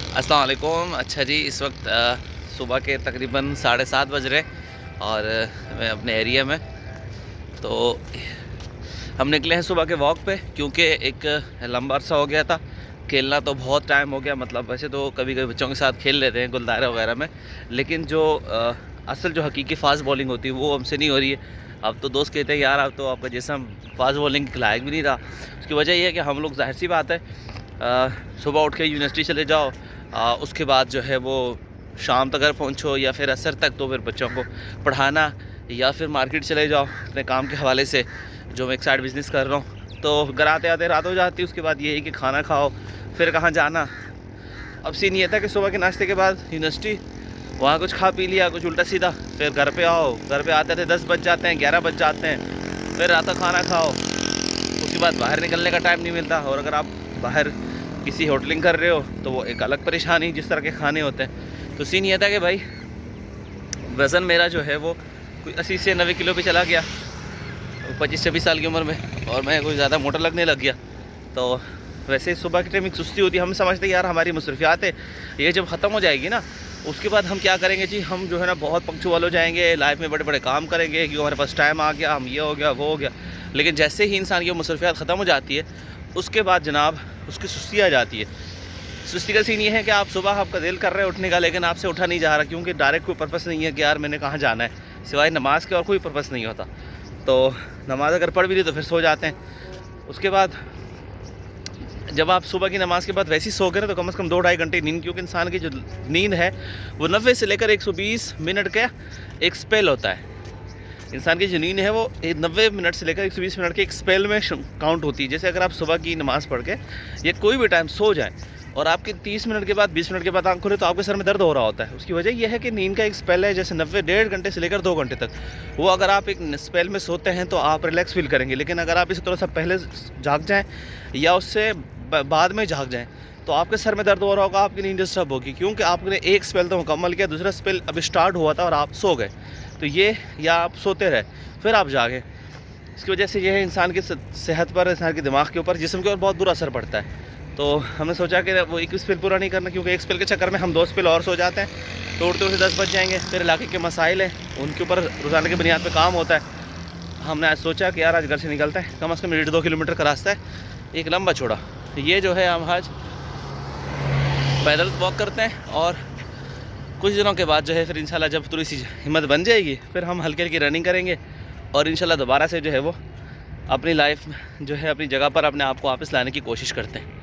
السلام علیکم. اچھا جی، اس وقت صبح کے تقریباً 7:30 بج رہے اور میں اپنے ایریا میں تو ہم نکلے ہیں صبح کے واک پہ، کیونکہ ایک لمبا عرصہ ہو گیا تھا کھیلنا. تو بہت ٹائم ہو گیا، مطلب ویسے تو کبھی کبھی بچوں کے ساتھ کھیل لیتے ہیں گلدارے وغیرہ میں، لیکن جو اصل جو حقیقی فاسٹ بولنگ ہوتی ہے وہ ہم سے نہیں ہو رہی ہے. اب تو دوست کہتے ہیں یار اب تو آپ کا جسم فاسٹ بولنگ کے لائق بھی نہیں رہا. اس کی وجہ یہ ہے کہ ہم لوگ ظاہر سی بات ہے صبح اٹھ کے یونیورسٹی چلے جاؤ، اس کے بعد جو ہے وہ شام تک اگر پہنچو یا پھر عصر تک، تو پھر بچوں کو پڑھانا، یا پھر مارکیٹ چلے جاؤ اپنے کام کے حوالے سے جو میں ایک سائڈ بزنس کر رہا ہوں. تو گھر آتے آتے رات ہو جاتی. اس کے بعد یہ ہے کہ کھانا کھاؤ، پھر کہاں جانا. اب سین یہ تھا کہ صبح کے ناشتے کے بعد یونیورسٹی، وہاں کچھ کھا پی لیا، کچھ الٹا سیدھا، پھر گھر پہ آؤ. گھر پہ آتے تھے 10 بج جاتے ہیں، 11 بج جاتے ہیں، پھر رات کا کھانا کھاؤ. اس کے بعد باہر نکلنے کا ٹائم نہیں ملتا. اور اگر آپ باہر کسی ہوٹلنگ کر رہے ہو تو وہ ایک الگ پریشانی، جس طرح کے کھانے ہوتے ہیں. تو سین یہ تھا کہ بھائی وزن میرا جو ہے وہ کوئی 80 سے 90 کلو پہ چلا گیا 25-26 سال کی عمر میں، اور میں کوئی زیادہ موٹا لگنے لگ گیا. تو ویسے صبح کے ٹائم ایک سستی ہوتی ہے. ہم سمجھتے ہیں یار ہماری مصروفیات ہے یہ جب ختم ہو جائے گی نا، اس کے بعد ہم کیا کریں گے جی، ہم جو ہے نا بہت پنکچوئل ہو جائیں گے، لائف میں بڑے بڑے کام کریں گے کیونکہ ہمارے پاس ٹائم آ گیا، ہم یہ ہو گیا وہ ہو گیا. لیکن جیسے ہی انسان کی مصروفیات ختم ہو جاتی ہے، اس کے بعد جناب اس کی سستی آ جاتی ہے. سستی کا سین یہ ہے کہ آپ صبح آپ کا دل کر رہے اٹھنے کا، لیکن آپ سے اٹھا نہیں جا رہا، کیونکہ ڈائریکٹ کوئی پرپس نہیں ہے کہ یار میں نے کہاں جانا ہے، سوائے نماز کے اور کوئی پرپس نہیں ہوتا. تو نماز اگر پڑھ بھی لی تو پھر سو جاتے ہیں. اس کے بعد جب آپ صبح کی نماز کے بعد ویسے ہی سو گئے نا، تو کم از کم 2-2.5 گھنٹے نیند، کیونکہ انسان کی جو نیند ہے وہ 90 سے لے کر 120 منٹ کا ایک سپیل ہوتا ہے. انسان کی جو نیند ہے وہ 90 منٹ سے لے کر 120 منٹ کے ایک سپیل میں کاؤنٹ ہوتی ہے. جیسے اگر آپ صبح کی نماز پڑھ کے یا کوئی بھی ٹائم سو جائیں اور آپ کی 30 منٹ کے بعد 20 منٹ کے بعد آنکھ کھلے تو آپ کے سر میں درد ہو رہا ہوتا ہے. اس کی وجہ یہ ہے کہ نیند کا ایک سپیل ہے، جیسے 1.5 گھنٹے سے لے کر 2 گھنٹے تک. وہ اگر آپ ایک سپیل میں سوتے ہیں تو آپ ریلیکس فیل کریں گے. لیکن اگر آپ اسی طرح سے پہلے جاگ جائیں یا اس سے بعد میں جاگ جائیں تو آپ کے سر میں درد ہو رہا ہوگا، آپ کی نیند ڈسٹرب ہوگی، کیونکہ آپ نے ایک سپیل تو مکمل کیا، دوسرا سپیل ابھی سٹارٹ ہوا تھا اور آپ سو گئے. تو یہ یا آپ سوتے رہے پھر آپ جاگیں. اس کی وجہ سے یہ ہے انسان کی صحت پر، انسان کے دماغ کے اوپر، جسم کے اوپر بہت برا اثر پڑتا ہے. تو ہم نے سوچا کہ وہ ایک سپیل پورا نہیں کرنا، کیونکہ ایک سپیل کے چکر میں ہم 2 سپیل اور سو جاتے ہیں تو اڑتے اڑتے 10 بج جائیں گے. پھر علاقے کے مسائل ہیں، ان کے اوپر روزانہ کی بنیاد پہ کام ہوتا ہے. ہم نے آج سوچا کہ یار آج گھر سے نکلتا ہے، کم از کم 1.5-2 کلومیٹر کا راستہ ہے، ایک لمبا چھوڑا. یہ جو ہے ہم آج پیدل واک کرتے ہیں، اور کچھ دنوں کے بعد جو ہے پھر انشاءاللہ جب تھوڑی سی ہمت بن جائے گی، پھر ہم ہلکی ہلکی رننگ کریں گے، اور انشاءاللہ دوبارہ سے جو ہے وہ اپنی لائف جو ہے اپنی جگہ پر اپنے آپ کو واپس لانے کی کوشش کرتے ہیں.